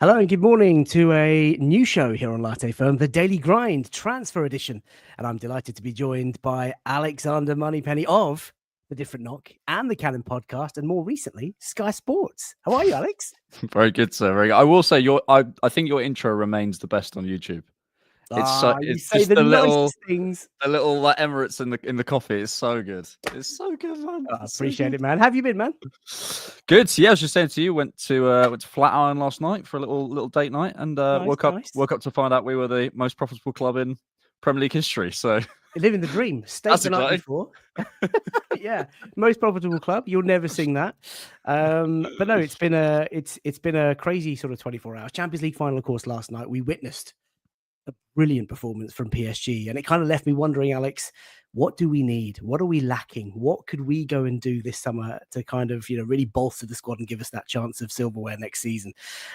Hello and good morning to a new show here on Latte Firm, the Daily Grind Transfer Edition. And I'm delighted to be joined by Alexander Moneypenny of The Different Knock and the Cannon Podcast, and more recently, Sky Sports. How are you, Alex? Very good, sir. Very good. I will say I think your intro remains the best on YouTube. You It's say just the nicest things. the little like Emirates in the coffee. It's so good. It's so good, man. I It's so appreciate good. it, man. How have you been, man? Good. So, yeah, I was just saying to you, went to Flatiron last night for a little date night, and Nice, nice. woke up to find out we were the most profitable club in Premier League history. So Living the dream. State that's the night exciting. before. Yeah, most profitable club. You'll never sing that. But no, it's been a crazy sort of 24 hours. Champions League final, of course, last night. We witnessed a brilliant performance from PSG, and it kind of left me wondering, Alex, what do we need? What are we lacking? What could we go and do this summer to kind of, really bolster the squad and give us that chance of silverware next season?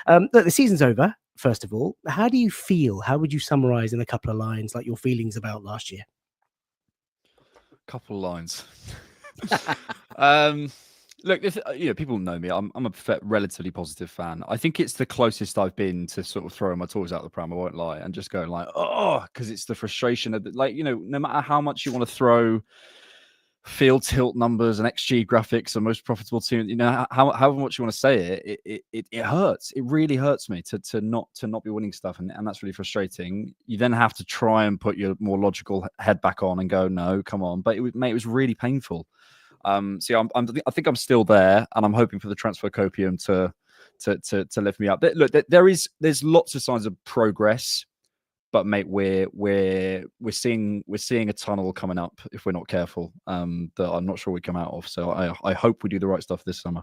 Look, the season's over. First of all, how do you feel? How would you summarize in a couple of lines, like your feelings about last year? Couple of lines. Look, people know me. I'm a relatively positive fan. I think it's the closest I've been to sort of throwing my toys out the pram. I won't lie, and just going like, oh, because it's the frustration of no matter how much you want to throw field tilt numbers and XG graphics and most profitable team, however much you want to say it hurts. It really hurts me to not be winning stuff, and that's really frustrating. You then have to try and put your more logical head back on and go, no, come on. But it was really painful. So I think I'm still there, and I'm hoping for the transfer copium to lift me up. Look, there's lots of signs of progress, but mate, we're seeing a tunnel coming up if we're not careful. That I'm not sure we come out of. So I hope we do the right stuff this summer.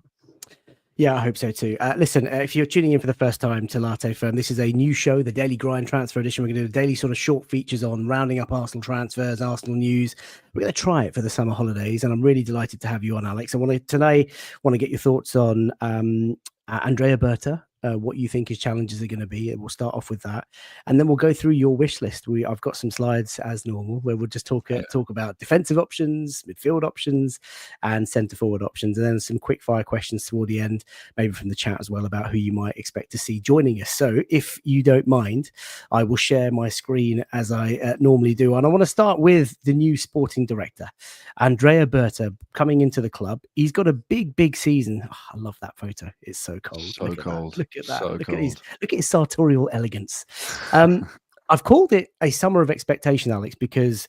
Yeah, I hope so too. Listen, if you're tuning in for the first time to Latte Firm, this is a new show, the Daily Grind Transfer Edition. We're going to do daily sort of short features on rounding up Arsenal transfers, Arsenal news. We're going to try it for the summer holidays, and I'm really delighted to have you on, Alex. I want to get your thoughts on Andrea Berta, what you think his challenges are going to be. We'll start off with that, and then we'll go through your wish list. I've got some slides as normal where we'll just talk about defensive options, midfield options, and centre forward options, and then some quick fire questions toward the end, maybe from the chat as well, about who you might expect to see joining us. So if you don't mind, I will share my screen as I normally do, and I want to start with the new sporting director, Andrea Berta, coming into the club. He's got a big season. Oh, I love that photo. It's so cold. So cold. Look at that. So look at his sartorial elegance. I've called it a summer of expectation, Alex, because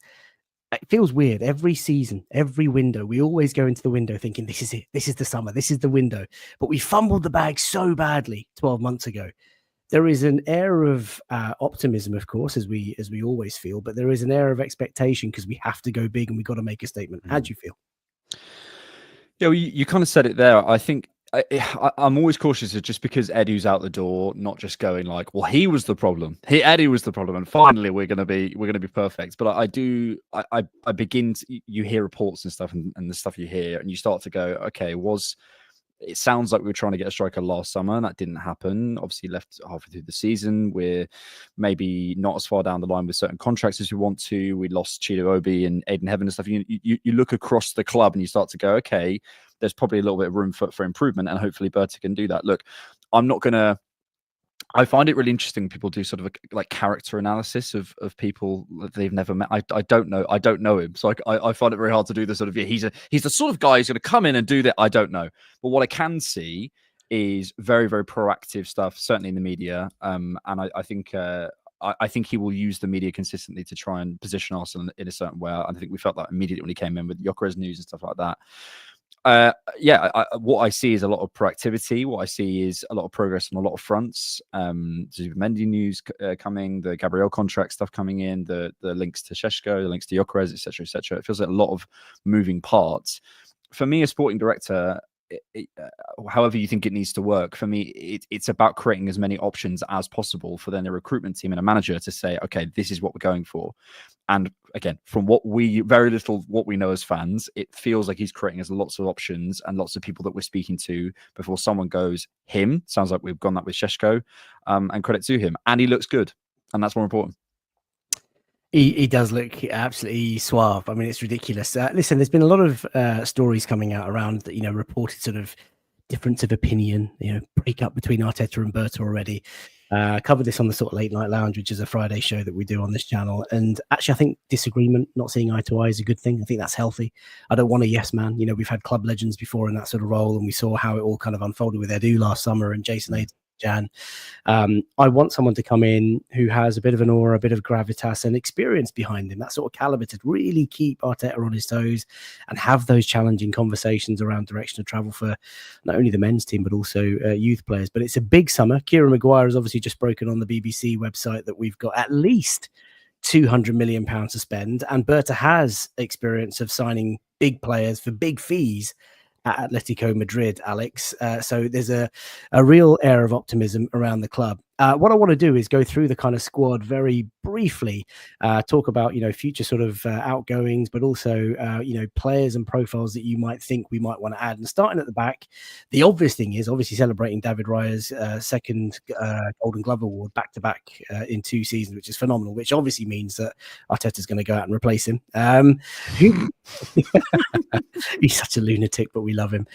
it feels weird. Every season, every window, we always go into the window thinking, this is it. This is the summer. This is the window. But we fumbled the bag so badly 12 months ago. There is an air of optimism, of course, as we always feel, but there is an air of expectation because we have to go big and we've got to make a statement. How do you feel? Yeah, well, you kind of said it there. I think I'm always cautious of, just because Eddie's out the door, not just going like, well, he was the problem. Eddie was the problem, and finally we're gonna be perfect. But I begin to, you hear reports and stuff, and the stuff you hear, and you start to go, okay, it sounds like we were trying to get a striker last summer, and that didn't happen. Obviously, left halfway through the season. We're maybe not as far down the line with certain contracts as we want to. We lost Chido Obi and Aiden Heaven and stuff. You look across the club and you start to go, okay, there's probably a little bit of room for improvement, and hopefully Berta can do that. Look, I find it really interesting. People do sort of like character analysis of people that they've never met. I don't know him, so I find it very hard to do the sort of, he's the sort of guy who's going to come in and do that. I don't know, but what I can see is very, very proactive stuff, certainly in the media. And I think he will use the media consistently to try and position Arsenal in a certain way. I think we felt that immediately when he came in with Gyökeres news and stuff like that. What I see is a lot of proactivity. What I see is a lot of progress on a lot of fronts. Zubimendi news coming, the Gabriel contract stuff coming in, the links to Šeško, the links to Gyökeres, etc., etc. It feels like a lot of moving parts. For me, as sporting director, however you think it needs to work, for me, it's about creating as many options as possible for then a recruitment team and a manager to say, okay, this is what we're going for. And again, from what we know as fans, it feels like he's creating us lots of options and lots of people that we're speaking to before someone goes, him. Sounds like we've gone that with Šeško, and credit to him. And he looks good, and that's more important. He does look absolutely suave. I mean, it's ridiculous. Listen, there's been a lot of stories coming out around, reported sort of difference of opinion, breakup between Arteta and Berta already. Covered this on the sort of Late Night Lounge, which is a Friday show that we do on this channel. And actually, I think disagreement, not seeing eye to eye, is a good thing. I think that's healthy. I don't want a yes man. We've had club legends before in that sort of role, and we saw how it all kind of unfolded with Edu last summer and Jason Aid. Jan. I want someone to come in who has a bit of an aura, a bit of gravitas and experience behind him, that sort of caliber to really keep Arteta on his toes and have those challenging conversations around direction of travel for not only the men's team, but also youth players. But it's a big summer. Kieran Maguire has obviously just broken on the BBC website that we've got at least £200 million to spend. And Berta has experience of signing big players for big fees at Atletico Madrid, Alex. So there's a real air of optimism around the club. What I want to do is go through the kind of squad very briefly, talk about, future sort of outgoings, but also, players and profiles that you might think we might want to add. And starting at the back, the obvious thing is obviously celebrating David Raya's second Golden Glove Award back-to-back in 2 seasons, which is phenomenal, which obviously means that Arteta's going to go out and replace him. He's such a lunatic, but we love him.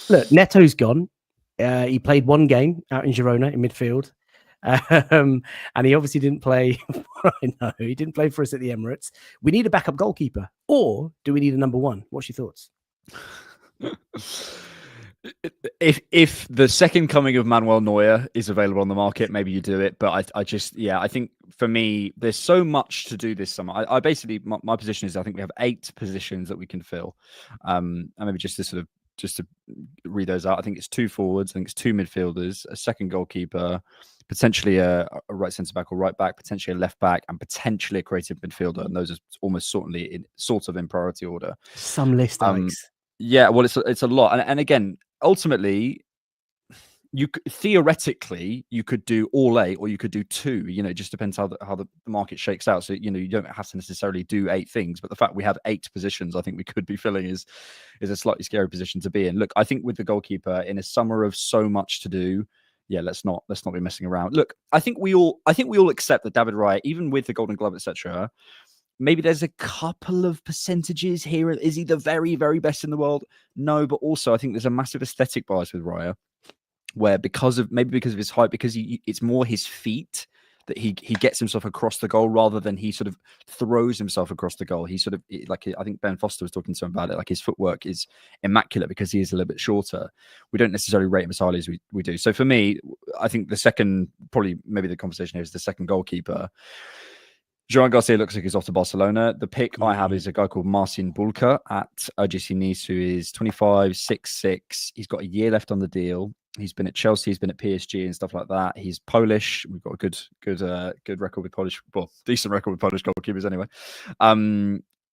Look, Neto's gone. He played 1 game out in Girona in midfield. And he obviously didn't play. I know he didn't play for us at the Emirates. We need a backup goalkeeper, or do we need a number 1? What's your thoughts? If the second coming of Manuel Neuer is available on the market, maybe you do it. But I think for me, there's so much to do this summer. I basically, my position is I think we have 8 positions that we can fill. And maybe just to read those out, I think it's 2 forwards, I think it's 2 midfielders, a second goalkeeper, potentially a right centre back or right back, potentially a left back, and potentially a creative midfielder. And those are almost certainly sort of in priority order. Some list, Alex. Yeah, well, it's a lot, and again, ultimately, theoretically you could do all 8, or you could do 2. It just depends how the market shakes out. So you don't have to necessarily do 8 things, but the fact we have 8 positions, I think we could be filling is a slightly scary position to be in. Look, I think with the goalkeeper in a summer of so much to do, yeah, let's not be messing around. Look, I think we all accept that David Raya, even with the Golden Glove, etc. Maybe there's a couple of percentages here. Is he the very, very best in the world? No, but also I think there's a massive aesthetic bias with Raya, where because of his height, because it's more his feet that he gets himself across the goal rather than he sort of throws himself across the goal. He sort of, like, I think Ben Foster was talking to him about it, like his footwork is immaculate because he is a little bit shorter. We don't necessarily rate him as highly as we do. So for me, I think the second, probably maybe the conversation here is the second goalkeeper. Joan Garcia looks like he's off to Barcelona. The pick I have is a guy called Marcin Bulka at OGC Nice, who is 25, 6'6". He's got a year left on the deal. He's been at Chelsea, he's been at PSG and stuff like that. He's Polish. We've got a good record with Polish, well, decent record with Polish goalkeepers anyway.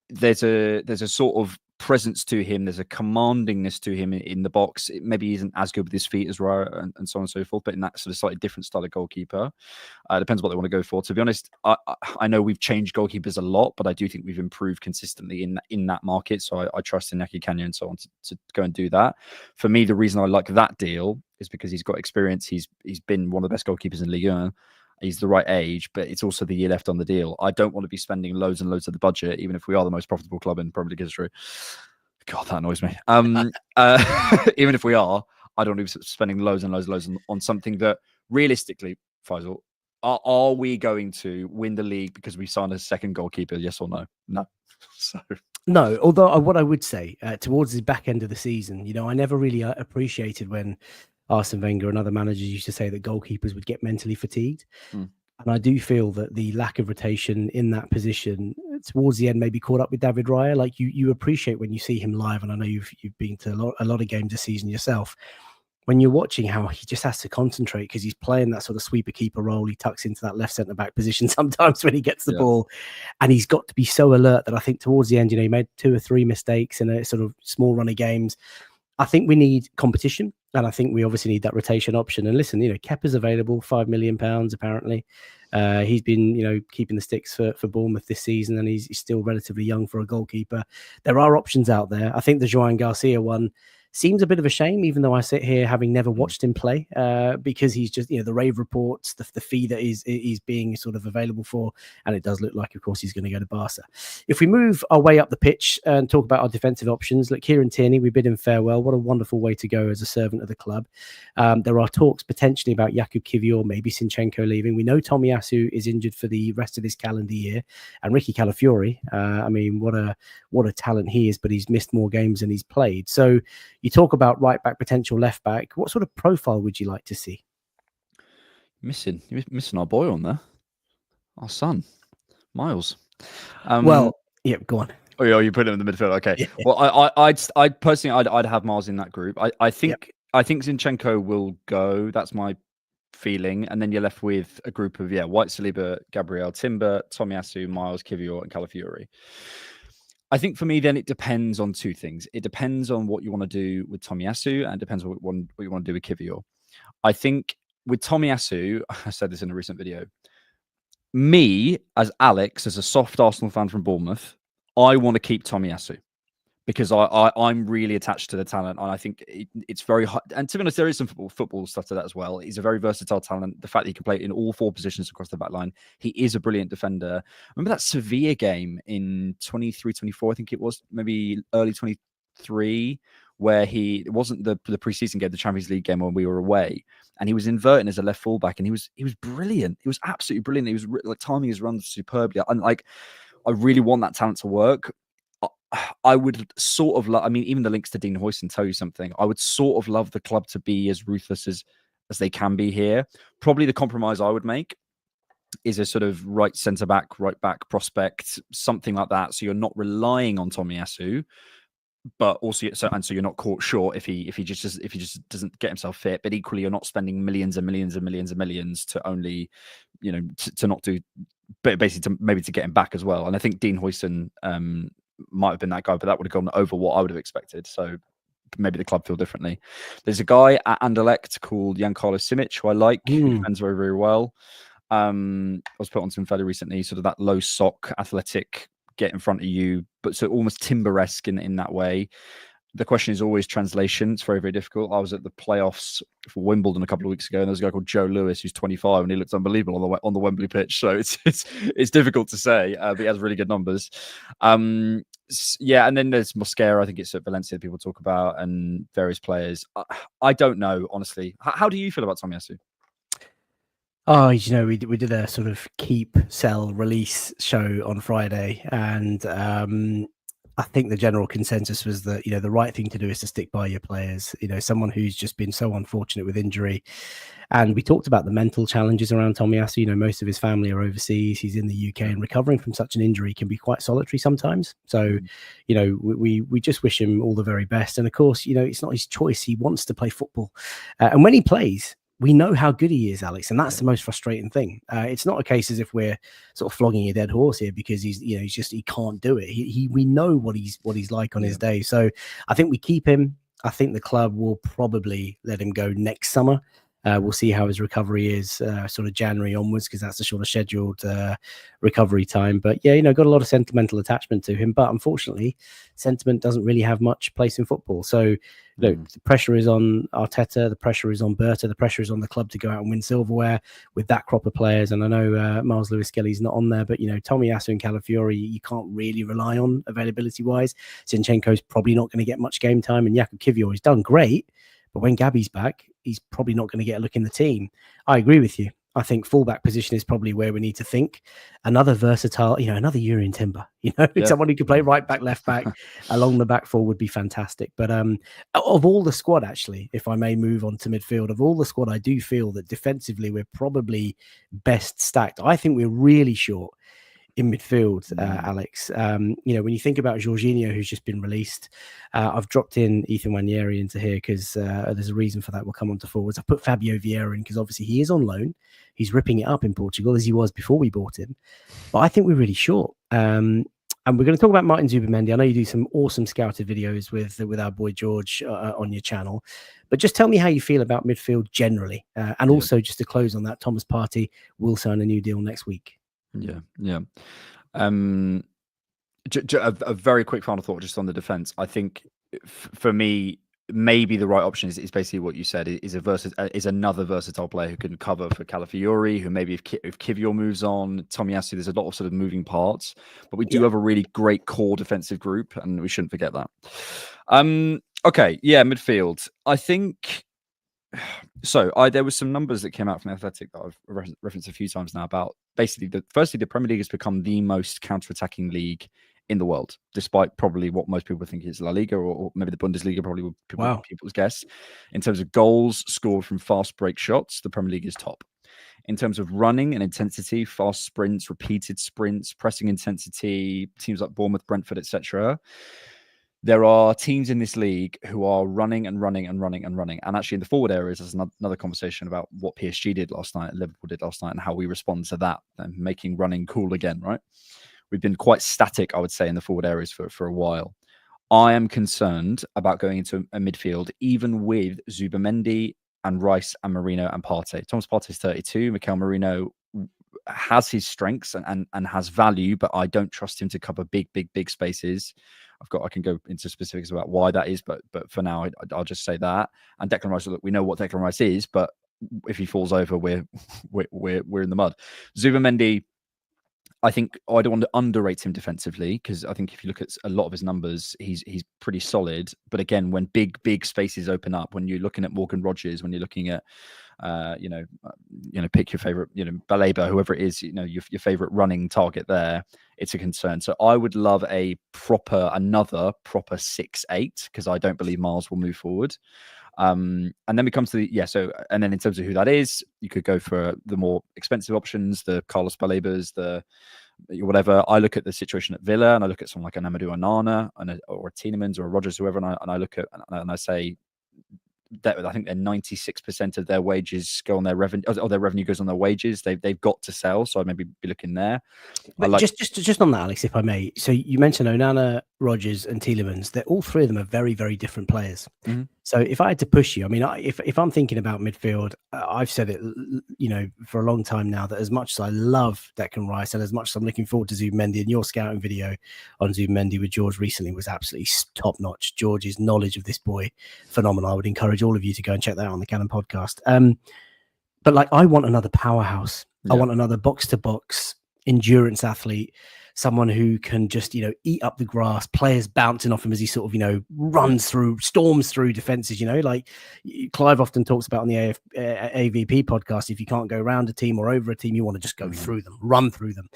There's a sort of presence to him. There's a commandingness to him in the box. Maybe he isn't as good with his feet as Raya and so on and so forth, but in that sort of slightly different style of goalkeeper. Depends what they want to go for. To be honest, I know we've changed goalkeepers a lot, but I do think we've improved consistently in that market. So I trust Iñaki Kanya and so on to go and do that. For me, the reason I like that deal is because he's got experience. He's been one of the best goalkeepers in Ligue 1. He's the right age, but it's also the year left on the deal. I don't want to be spending loads and loads of the budget, even if we are the most profitable club in Premier League history. God, that annoys me. Even if we are, I don't want to be spending loads and loads on something that realistically, Faisal, are we going to win the league because we signed a second goalkeeper? Yes or no? No. So no. Although what I would say towards the back end of the season, I never really appreciated when Arsene Wenger and other managers used to say that goalkeepers would get mentally fatigued. And I do feel that the lack of rotation in that position towards the end maybe caught up with David Raya. Like you appreciate when you see him live, and I know you've been to a lot of games this season yourself. When you're watching how he just has to concentrate because he's playing that sort of sweeper keeper role. He tucks into that left centre back position sometimes when he gets the ball, and he's got to be so alert that I think towards the end, he made 2 or 3 mistakes in a sort of small run of games. I think we need competition, and I think we obviously need that rotation option. And listen, Kepa's available, £5 million apparently. He's been, keeping the sticks for Bournemouth this season, and he's still relatively young for a goalkeeper. There are options out there. I think the Joan Garcia one seems a bit of a shame, even though I sit here having never watched him play, because he's just, the rave reports, the fee that is being sort of available for, and it does look like, of course, he's going to go to Barca. If we move our way up the pitch and talk about our defensive options, look, Kieran Tierney, we bid him farewell. What a wonderful way to go as a servant of the club. There are talks potentially about Jakub Kivior, maybe Zinchenko leaving. We know Tomiyasu is injured for the rest of this calendar year, and Ricky Calafiori, I mean, what a talent he is, but he's missed more games than he's played. So you talk about right back, potential left back. What sort of profile would you like to see? You're missing our boy on there, our son, Miles. Well, yeah, go on. Oh, yeah, you put him in the midfield. Okay. Yeah. Well, I'd personally, I'd have Miles in that group. I think Zinchenko will go. That's my feeling. And then you're left with a group of White Saliba, Gabriel, Timber, Tomiyasu, Miles, Kivior, and Calafiori. I think for me, then it depends on two things. It depends on what you want to do with Tomiyasu, and it depends on what you want to do with Kivior. I think with Tomiyasu, I said this in a recent video. Me, as Alex, as a soft Arsenal fan from Bournemouth, I want to keep Tomiyasu because I'm really attached to the talent, and I think it's very hard. And to be honest, there is some football stuff to that as well. He's a very versatile talent. The fact that he can play in all four positions across the back line, he is a brilliant defender. Remember that Sevilla game in 23-24, I think it was, maybe early 23, where it wasn't the preseason game, the Champions League game when we were away, and he was inverting as a left fullback, and he was brilliant. He was absolutely brilliant. He was like timing his runs superbly, and like I really want that talent to work. I would sort of love, I mean, even the links to Dean Huijsen tell you something. I would sort of love the club to be as ruthless as they can be here. Probably the compromise I would make is a sort of right centre back, right back prospect, something like that. So you're not relying on Tomiyasu, but also so you're not caught short if he just doesn't get himself fit. But equally, you're not spending millions and millions and millions and millions to only, to not do, but basically to get him back as well. And I think Dean Huijsen might have been that guy, but that would have gone over what I would have expected. So maybe the club feel differently. There's a guy at Anderlecht called Giancarlo Simic, who I like, who defends very, very well. I was put on some fairly recently, sort of that low sock, athletic, get in front of you, but so almost Timber-esque in that way. The question is always translation. It's very, very difficult. I was at the playoffs for Wimbledon a couple of weeks ago, and there's a guy called Joe Lewis who's 25, and he looks unbelievable on the Wembley pitch. So it's difficult to say, but he has really good numbers. And then there's Mosquera. I think it's at Valencia people talk about, and various players. I don't know, honestly. How do you feel about Tomiyasu? Oh, we did a sort of keep, sell, release show on Friday, and I think the general consensus was that, the right thing to do is to stick by your players, someone who's just been so unfortunate with injury. And we talked about the mental challenges around Tomiyasu. Most of his family are overseas. He's in the UK, and recovering from such an injury can be quite solitary sometimes. So, we just wish him all the very best. And of course, it's not his choice. He wants to play football. And when he plays, we know how good he is, Alex, and that's the most frustrating thing. It's not a case as if we're sort of flogging a dead horse here because he can't do it. We know what he's like on his day. So I think we keep him. I think the club will probably let him go next summer. We'll see how his recovery is sort of January onwards, because that's the sort of scheduled recovery time. But got a lot of sentimental attachment to him. But unfortunately, sentiment doesn't really have much place in football. So the pressure is on Arteta, the pressure is on Berta, the pressure is on the club to go out and win silverware with that crop of players. And I know Miles Lewis-Skelly's not on there, but Tomiyasu and Calafiori, you can't really rely on availability-wise. Zinchenko's probably not going to get much game time, and Jakub Kivior has done great. But when Gabby's back, he's probably not going to get a look in the team. I agree with you. I think fullback position is probably where we need to think. Another versatile, another Urian Timber, someone who could play right back, left back, along the back four would be fantastic. But of all the squad, actually, if I may move on to midfield, of all the squad, I do feel that defensively we're probably best stacked. I think we're really short in midfield, Alex. When you think about Jorginho, who's just been released, I've dropped in Ethan Nwaneri into here because there's a reason for that. We'll come on to forwards. I've put Fabio Vieira in because obviously he is on loan. He's ripping it up in Portugal as he was before we bought him. But I think we're really short. And we're going to talk about Martin Zubimendi. I know you do some awesome scouted videos with our boy George on your channel. But just tell me how you feel about midfield generally. And also, just to close on that, Thomas Partey will sign a new deal next week. Yeah. A very quick final thought just on the defense. I think for me, maybe the right option is basically what you said, is another versatile player who can cover for Calafiori, who maybe if Kivior moves on, Tomiyasu, there's a lot of sort of moving parts, but we do have a really great core defensive group, and we shouldn't forget that. Okay, yeah, midfield. I think so. There was some numbers that came out from Athletic that I've referenced a few times now about basically firstly the Premier League has become the most counter-attacking league in the world, despite probably what most people think is La Liga or maybe the Bundesliga, probably would people's guess. In terms of goals scored from fast break shots, the Premier League is top. In terms of running and intensity, fast sprints, repeated sprints, pressing intensity, teams like Bournemouth, Brentford, etc. There are teams in this league who are running and running and running and running. And actually in the forward areas, there's another conversation about what PSG did last night, Liverpool did last night, and how we respond to that and making running cool again, right? We've been quite static, I would say, in the forward areas for a while. I am concerned about going into a midfield, even with Zubimendi and Rice and Merino and Partey. Thomas Partey is 32. Mikel Merino has his strengths and has value, but I don't trust him to cover big spaces. I can go into specifics about why that is, but for now, I'll just say that. And Declan Rice, look, we know what Declan Rice is, but if he falls over, we're in the mud. Zubimendi, I think I don't want to underrate him defensively, because I think if you look at a lot of his numbers, he's pretty solid. But again, when big spaces open up, when you're looking at Morgan Rogers, when you're looking at pick your favorite, Baleba, whoever it is, your favorite running target there, it's a concern. So I would love another proper 6-8, because I don't believe Miles will move forward. And then we come to and then in terms of who that is, you could go for the more expensive options, the Carlos Balebas, the whatever. I look at the situation at Villa, and I look at someone like an Amadou Onana or a Tielemans or a Rogers, whoever, and I look at and I say that I think they're 96% of their wages go on their revenue, or their revenue goes on their wages. They've got to sell, so I'd maybe be looking there. But just on that, Alex, if I may. So you mentioned Onana, Rogers, and Tielemans. They're all three of them are very, very different players. Mm-hmm. So if I had to push you, I mean, if I'm thinking about midfield, I've said it, for a long time now, that as much as I love Declan Rice and as much as I'm looking forward to Zubimendi, and your scouting video on Zubimendi with George recently was absolutely top notch. George's knowledge of this boy, phenomenal. I would encourage all of you to go and check that out on the Cannon podcast. But I want another powerhouse. Yeah. I want another box to box endurance athlete, someone who can just, eat up the grass, players bouncing off him as he sort of, storms through defenses, like Clive often talks about on the AVP podcast. If you can't go around a team or over a team, you want to just go through them, run through them.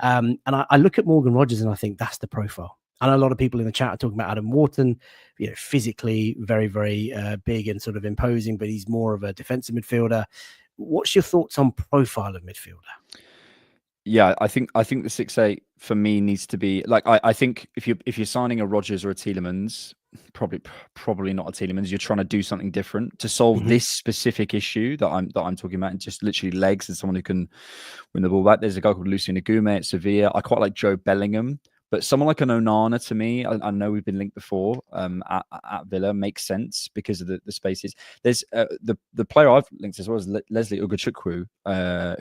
And I look at Morgan Rogers and I think that's the profile. And a lot of people in the chat are talking about Adam Wharton, physically very, very big and sort of imposing, but he's more of a defensive midfielder. What's your thoughts on profile of midfielder? Yeah, I think the 6-8 for me needs to be I think if you're signing a Rogers or a Tielemans, probably not a Tielemans, you're trying to do something different to solve this specific issue that I'm talking about, and just literally legs and someone who can win the ball back. There's a guy called Lucien Agume at Sevilla. I quite like Joe Bellingham. But someone like an Onana, to me, I know we've been linked before at Villa, makes sense because of the spaces. There's the player I've linked as well as Leslie Ugochukwu,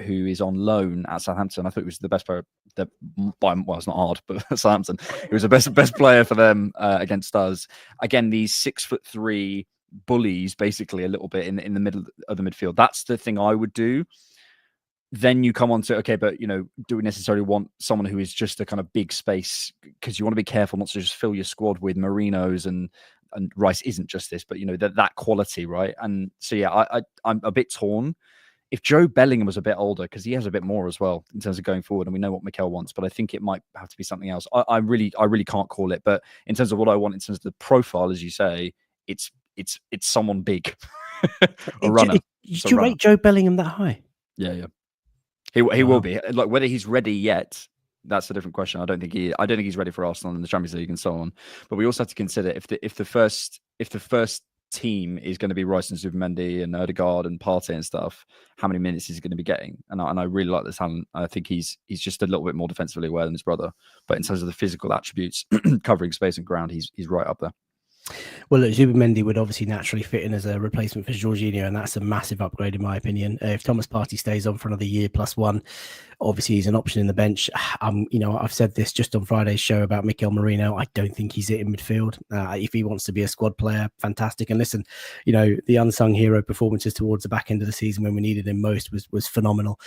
who is on loan at Southampton. I thought he was the best player. It's not hard, but Southampton, he was the best player for them against us. Again, these 6'3" bullies, basically a little bit in the middle of the midfield. That's the thing I would do. Then you come on to, okay, but, do we necessarily want someone who is just a kind of big space? Because you want to be careful not to just fill your squad with Marinos, and Rice isn't just this, but, that quality, right? And so, yeah, I'm a bit torn. If Joe Bellingham was a bit older, because he has a bit more as well in terms of going forward, and we know what Mikel wants, but I think it might have to be something else. I really can't call it, but in terms of what I want, in terms of the profile, as you say, it's someone big, a runner. Do you rate Joe Bellingham that high? Yeah. He will be. Like, whether he's ready yet, that's a different question. I don't think he's ready for Arsenal in the Champions League and so on. But we also have to consider if the first team is going to be Rice and Zubimendi and Odegaard and Partey and stuff, how many minutes is he going to be getting? And I really like this talent. I think he's just a little bit more defensively aware than his brother. But in terms of the physical attributes, covering space and ground, he's right up there. Well, look, Zubimendi would obviously naturally fit in as a replacement for Jorginho, and that's a massive upgrade in my opinion. If Thomas Partey stays on for another year plus one, obviously he's an option in the bench. I've said this just on Friday's show about Mikel Merino. I don't think he's it in midfield. If he wants to be a squad player, fantastic. And listen, the unsung hero performances towards the back end of the season when we needed him most was phenomenal.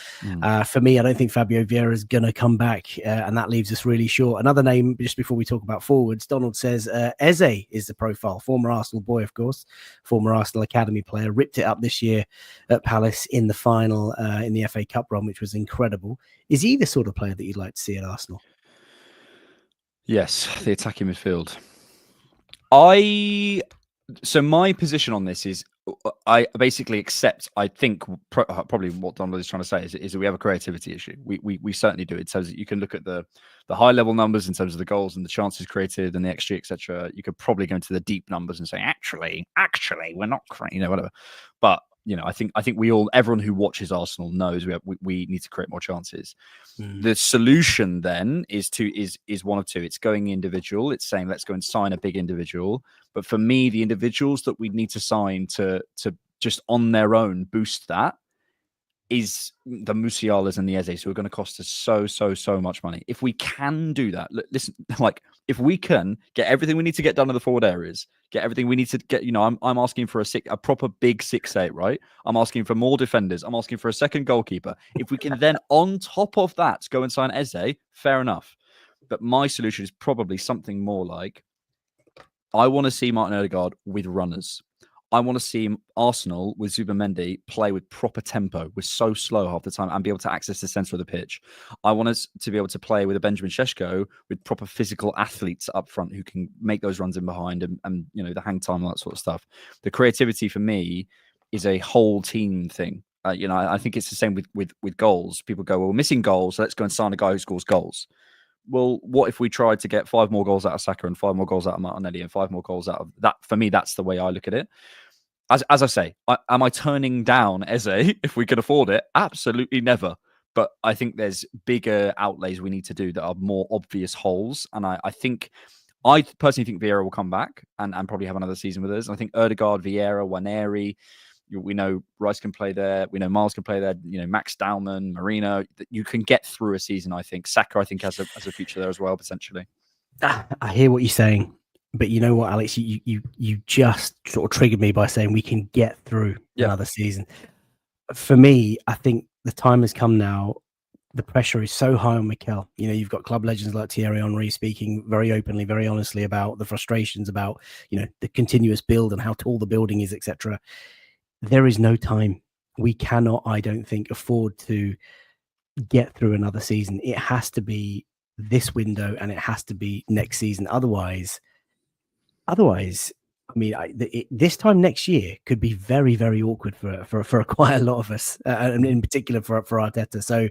For me, I don't think Fabio Vieira is going to come back, and that leaves us really short. Another name, just before we talk about forwards, Donald says Eze is the profile. Former Arsenal boy, of course, former Arsenal academy player, ripped it up this year at Palace in the final in the FA Cup run, which was incredible. Is he the sort of player that you'd like to see at Arsenal? Yes, the attacking midfield. So my position on this is I basically accept. I think probably what Donald is trying to say is that we have a creativity issue. We certainly do. It says that you can look at the high level numbers in terms of the goals and the chances created and the XG, etc. You could probably go into the deep numbers and say actually we're not whatever. But I think everyone who watches Arsenal knows we need to create more chances. The solution then is one of two. It's going individual. It's saying let's go and sign a big individual. But for me, the individuals that we need to sign to just on their own boost that is the Musialas and the Ezes, who are going to cost us so much money. If we can do that, listen, if we can get everything we need to get done in the forward areas, get everything we need to get, I'm asking for a proper big 6-8, right? I'm asking for more defenders. I'm asking for a second goalkeeper. If we can then, on top of that, go and sign Eze, fair enough. But my solution is probably something more like, I want to see Martin Odegaard with runners. I want to see Arsenal with Zubimendi play with proper tempo. We're so slow half the time and be able to access the centre of the pitch. I want us to be able to play with a Benjamin Šeško with proper physical athletes up front who can make those runs in behind and the hang time and that sort of stuff. The creativity for me is a whole team thing. I think it's the same with goals. People go, well, we're missing goals, so let's go and sign a guy who scores goals. Well, what if we tried to get 5 more goals out of Saka and 5 more goals out of Martinelli and 5 more goals out of that? For me, that's the way I look at it. As I say, am I turning down Eze if we can afford it? Absolutely never. But I think there's bigger outlays we need to do that are more obvious holes. And I personally think Vieira will come back and probably have another season with us. And I think Odegaard, Vieira, Waneri, we know Rice can play there. We know Miles can play there. Max Dowman, Marino. You can get through a season, I think. Saka, I think, has a future there as well, potentially. I hear what you're saying. But you know what, Alex? You just sort of triggered me by saying we can get through another season. For me, I think the time has come now. The pressure is so high on Mikel. You've got club legends like Thierry Henry speaking very openly, very honestly about the frustrations about, the continuous build and how tall the building is, etc. There is no time. We cannot, I don't think, afford to get through another season. It has to be this window and it has to be next season. Otherwise, I mean, this time next year could be very, very awkward for quite a lot of us, and in particular for Arteta. So,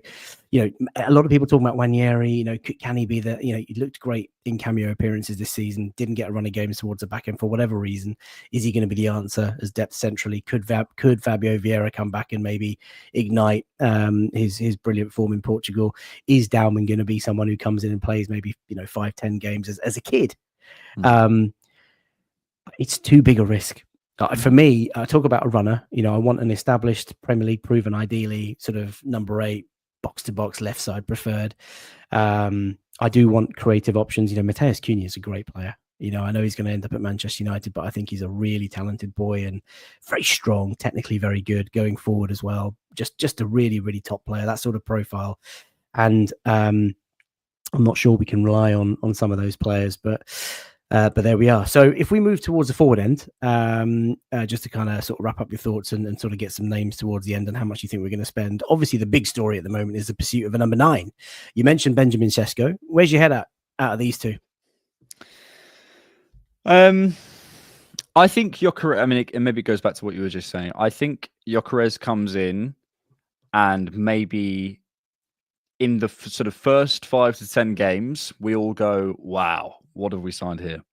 a lot of people talking about Waneri. Can he be the? He looked great in cameo appearances this season. Didn't get a run of games towards the back end for whatever reason. Is he going to be the answer as depth centrally? Could Fabio Vieira come back and maybe ignite his brilliant form in Portugal? Is Dowman going to be someone who comes in and plays maybe 5-10 games as a kid? It's too big a risk. For me, I talk about a runner. I want an established Premier League proven, ideally sort of number 8, box to box, left side preferred. I do want creative options. Mateus Cunha is a great player. I know he's going to end up at Manchester United, but I think he's a really talented boy and very strong, technically very good going forward as well. Just a really, really top player, that sort of profile. And I'm not sure we can rely on some of those players, but there we are. So if we move towards the forward end, just to kind of sort of wrap up your thoughts and sort of get some names towards the end and how much you think we're going to spend. Obviously, the big story at the moment is the pursuit of a number 9. You mentioned Benjamin Šeško. Where's your head at out of these two? I think Gyökeres, I mean, maybe it goes back to what you were just saying. I think Gyökeres comes in and maybe in the sort of first 5 to 10 games, we all go, wow, what have we signed here?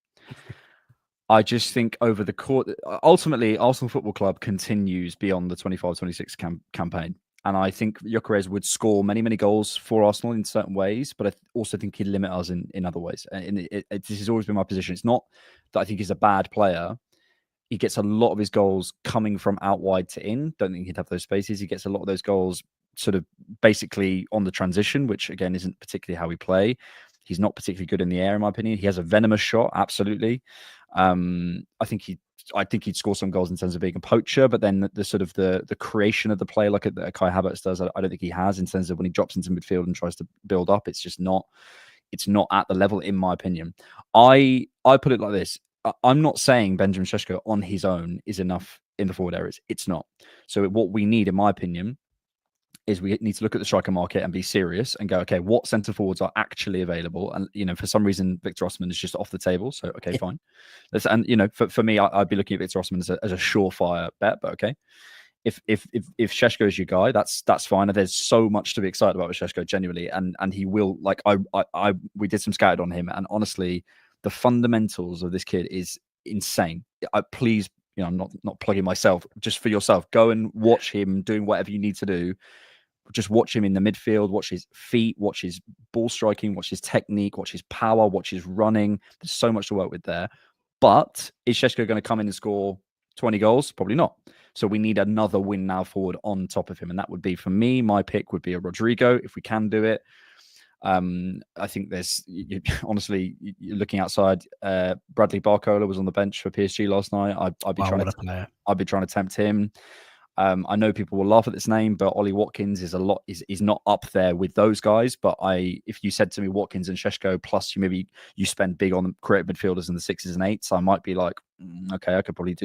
I just think over the course, ultimately, Arsenal Football Club continues beyond the 25-26 campaign. And I think Gyökeres would score many, many goals for Arsenal in certain ways, but I also think he'd limit us in other ways. And this has always been my position. It's not that I think he's a bad player. He gets a lot of his goals coming from out wide to in. Don't think he'd have those spaces. He gets a lot of those goals sort of basically on the transition, which again isn't particularly how we play. He's not particularly good in the air, in my opinion. He has a venomous shot, absolutely. I think he'd score some goals in terms of being a poacher, but then the sort of the creation of the play, like Kai Havertz does, I don't think he has in terms of when he drops into midfield and tries to build up. It's just not. It's not at the level, in my opinion. I put it like this. I'm not saying Benjamin Šeško on his own is enough in the forward areas. It's not. So what we need, in my opinion, is we need to look at the striker market and be serious and go, okay, what centre forwards are actually available? And, for some reason, Victor Osimhen is just off the table. So, okay, fine. And, for me, I'd be looking at Victor Osimhen as a surefire bet, but okay. If Šeško is your guy, that's fine. And there's so much to be excited about with Šeško, genuinely. And he will, like, we did some scouting on him. And honestly, the fundamentals of this kid is insane. Please, I'm not plugging myself, just for yourself, go and watch him doing whatever you need to do. Just watch him in the midfield, watch his feet, watch his ball striking, watch his technique, watch his power, watch his running. There's so much to work with there. But is Šeško going to come in and score 20 goals? Probably not. So we need another win now forward on top of him. And that would be, for me, my pick would be a Rodrigo, if we can do it. I think honestly, you're looking outside. Bradley Barcola was on the bench for PSG last night. I'd be trying to tempt him. I know people will laugh at this name, but Ollie Watkins is not up there with those guys. But if you said to me Watkins and Šeško plus you spend big on creative midfielders in the 6s and 8s, I might be like, okay, I could probably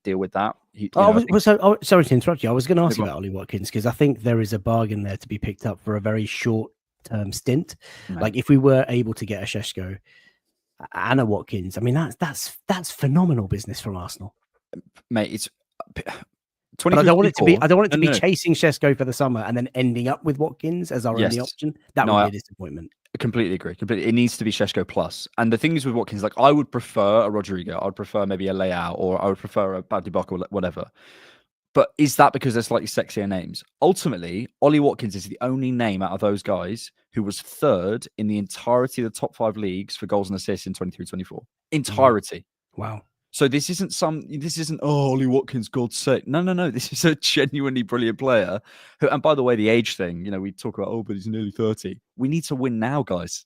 deal with that. Sorry to interrupt you. I was going to ask you about Ollie Watkins because I think there is a bargain there to be picked up for a very short-term stint. Right. Like if we were able to get a Šeško and a Watkins, I mean that's phenomenal business for Arsenal, mate. It's. But I don't want it to be. I don't want it to be chasing Šeško for the summer and then ending up with Watkins as our only option. That would be a disappointment. I completely agree. Completely, it needs to be Šeško plus. And the thing is with Watkins, like I would prefer a Rodrigo. I would prefer maybe a Leao, or I would prefer a Bradley Barcola or whatever. But is that because they're slightly sexier names? Ultimately, Ollie Watkins is the only name out of those guys who was third in the entirety of the top 5 leagues for goals and assists in 23-24. Entirety. Wow. So this isn't Ollie Watkins, God's sake. No. This is a genuinely brilliant player. And by the way, the age thing, we talk about, but he's nearly 30. We need to win now, guys.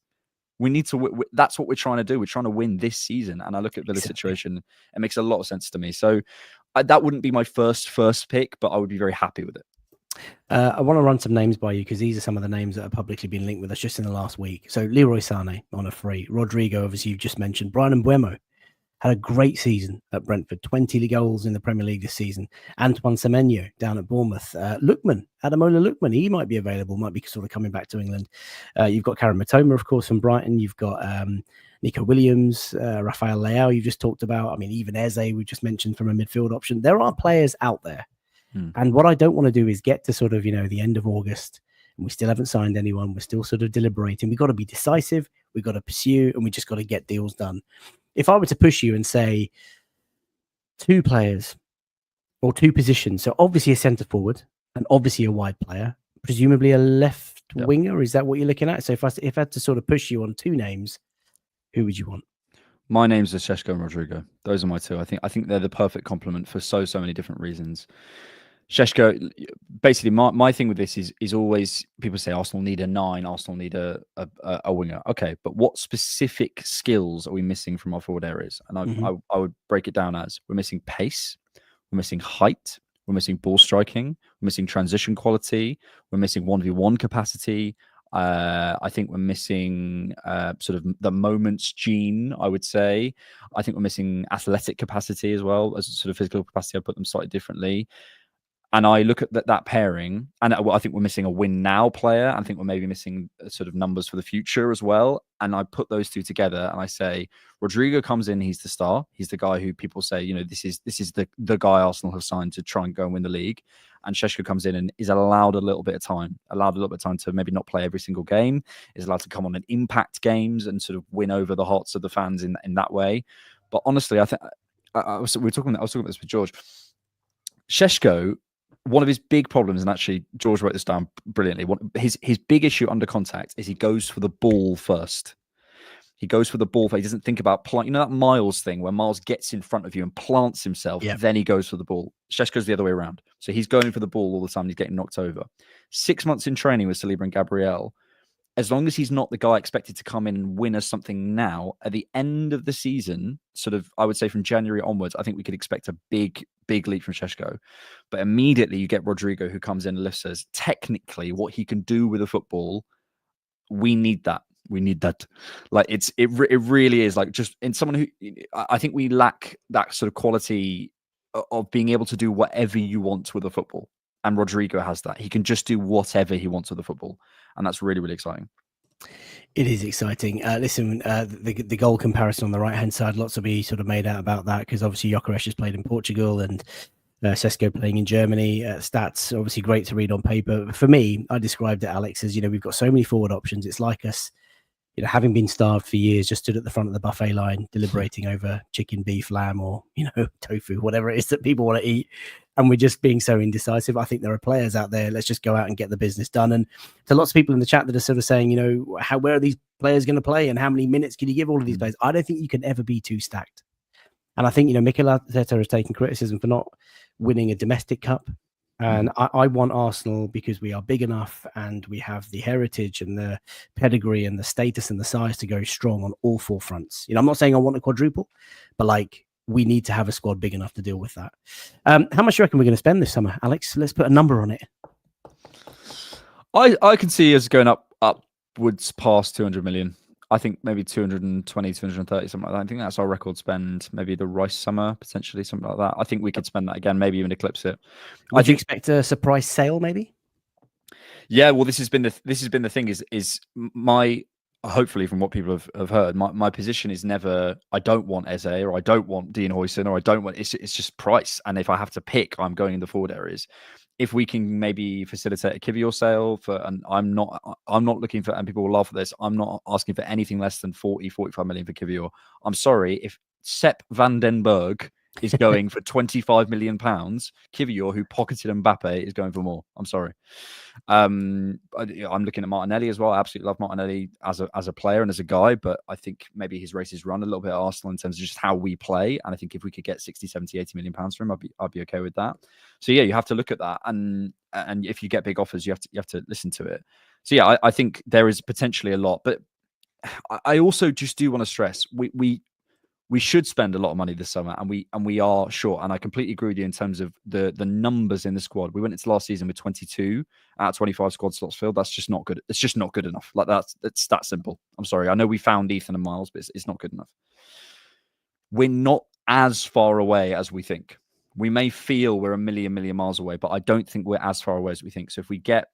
We need to. That's what we're trying to do. We're trying to win this season. And I look at the situation. It makes a lot of sense to me. So that wouldn't be my first pick, but I would be very happy with it. I want to run some names by you because these are some of the names that have publicly been linked with us just in the last week. So Leroy Sané on a free. Rodrigo, obviously, you've just mentioned. Bryan Mbeumo had a great season at Brentford, 20 goals in the Premier League this season. Antoine Semenyo down at Bournemouth. Ademola Lookman, he might be available, might be sort of coming back to England. You've got Karim Matoma, of course, from Brighton. You've got Nico Williams, Rafael Leao, you've just talked about. I mean, even Eze, we just mentioned from a midfield option. There are players out there. And what I don't want to do is get to sort of, the end of August and we still haven't signed anyone. We're still sort of deliberating. We've got to be decisive. We've got to pursue, and we just got to get deals done. If I were to push you and say 2 players or 2 positions, so obviously a centre forward and obviously a wide player, presumably a left winger, is that what you're looking at? So if I had to sort of push you on 2 names, who would you want? My names are Šeško and Rodrigo. Those are my 2. I think they're the perfect complement for so many different reasons. Šeško, basically, my thing with this is always people say Arsenal need a 9, Arsenal need a winger. Okay, but what specific skills are we missing from our forward areas? And I would break it down as we're missing pace, we're missing height, we're missing ball striking, we're missing transition quality, we're missing 1v1 capacity. I think we're missing sort of the moments gene, I would say. I think we're missing athletic capacity as well, as sort of physical capacity. I put them slightly differently. And I look at that pairing, and I think we're missing a win now player. I think we're maybe missing sort of numbers for the future as well. And I put those 2 together, and I say Rodrigo comes in. He's the star. He's the guy who people say, this is the guy Arsenal have signed to try and go and win the league. And Šeško comes in and is allowed a little bit of time to maybe not play every single game. Is allowed to come on and impact games and sort of win over the hearts of the fans in that way. But honestly, I think I was talking about this with George. Šeško one of his big problems, and actually George wrote this down brilliantly. His big issue under contact is he goes for the ball first. He goes for the ball. He doesn't think about you know that Miles thing where Miles gets in front of you and plants himself, then he goes for the ball. Šeško's the other way around. So he's going for the ball all the time. He's getting knocked over. 6 months in training with Saliba and Gabriel. As long as he's not the guy expected to come in and win us something now, at the end of the season, sort of, I would say from January onwards, I think we could expect a big leap from Šeško. But immediately you get Rodrigo who comes in and lifts us. Technically, what he can do with the football, we need that. We need that. Like it really is like just in someone who I think we lack that sort of quality of being able to do whatever you want with the football. And Rodrigo has that. He can just do whatever he wants with the football. And that's really, really exciting. It is exciting. Listen, the goal comparison on the right-hand side, lots will be sort of made out about that because obviously Gyökeres has played in Portugal and Šeško playing in Germany. Stats, obviously great to read on paper. For me, I described it, Alex, as, we've got so many forward options. It's like us, having been starved for years, just stood at the front of the buffet line, deliberating over chicken, beef, lamb, or, tofu, whatever it is that people want to eat. And we're just being so indecisive. I think there are players out there. Let's just go out and get the business done. And to lots of people in the chat that are sort of saying, where are these players going to play and how many minutes can you give all of these players? I don't think you can ever be too stacked. And I think, Mikel Arteta has taken criticism for not winning a domestic cup. And I want Arsenal because we are big enough and we have the heritage and the pedigree and the status and the size to go strong on all four fronts. I'm not saying I want a quadruple, but we need to have a squad big enough to deal with that. How much do you reckon we're going to spend this summer, Alex? Let's put a number on it. I can see us going upwards past 200 million. I think maybe 220, 230, something like that. I think that's our record spend. Maybe the Rice summer, potentially, something like that. I think we could spend that again, maybe even eclipse it. Would you expect a surprise sale, maybe? Yeah, well, this has been the thing is my, hopefully from what people have heard, my position is never, I don't want Eze or I don't want Dean Huijsen or I don't want, it's just price. And if I have to pick, I'm going in the forward areas. If we can maybe facilitate a Kivior sale and I'm not looking for, and people will laugh at this, I'm not asking for anything less than 40, 45 million for Kivior. I'm sorry, if Sepp van den Berg is going for 25 million pounds, Kivior, who pocketed Mbappe, is going for more. I'm sorry. I'm looking at Martinelli as well. I absolutely love Martinelli as a player and as a guy, but I think maybe his race is run a little bit at Arsenal in terms of just how we play. And I think if we could get 60, 70, 80 million pounds for him, I'd be okay with that. So yeah, you have to look at that. And if you get big offers, you have to listen to it. So yeah, I think there is potentially a lot, but I also just do want to stress we should spend a lot of money this summer, and we are short. And I completely agree with you in terms of the numbers in the squad. We went into last season with 22 out of 25 squad slots filled. That's just not good. It's just not good enough. It's that simple. I'm sorry. I know we found Ethan and Miles, but it's not good enough. We're not as far away as we think. We may feel we're a million miles away, but I don't think we're as far away as we think. So if we get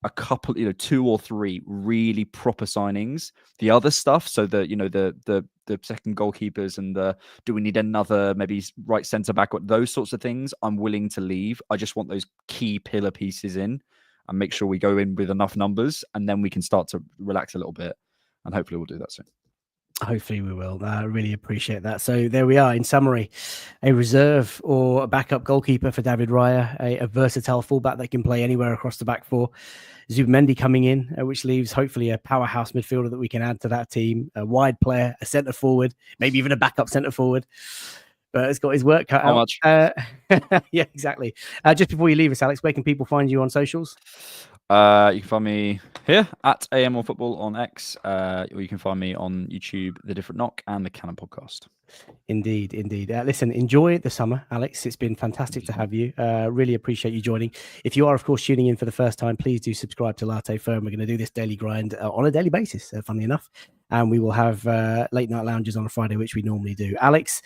a couple, 2 or 3 really proper signings, the other stuff, so the second goalkeepers and do we need another maybe right centre back, those sorts of things, I'm willing to leave. I just want those key pillar pieces in and make sure we go in with enough numbers, and then we can start to relax a little bit, and hopefully we'll do that soon. Hopefully we will. I really appreciate that. So there we are. In summary, a reserve or a backup goalkeeper for David Raya, a versatile fullback that can play anywhere across the back four. Zubimendi coming in, which leaves hopefully a powerhouse midfielder that we can add to that team, a wide player, a centre forward, maybe even a backup centre forward. But it's got his work cut out. Yeah, exactly. Just before you leave us, Alex, where can people find you on socials? You can find me here at AM or Football on X, or you can find me on YouTube, The Different Knock and the Cannon Podcast. Indeed. Listen, enjoy the summer, Alex. It's been fantastic to have you. Really appreciate you joining. If you are, of course, tuning in for the first time, please do subscribe to Latte Firm. We're going to do this daily grind on a daily basis, funnily enough. And we will have late night lounges on a Friday, which we normally do. Alex,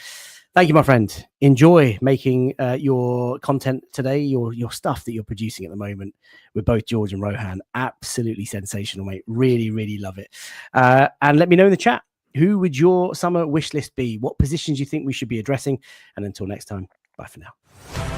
thank you, my friend. Enjoy making your content today, your stuff that you're producing at the moment with both George and Rohan. Absolutely sensational, mate. Really love it. And let me know in the chat, who would your summer wish list be? What positions you think we should be addressing? And until next time, bye for now.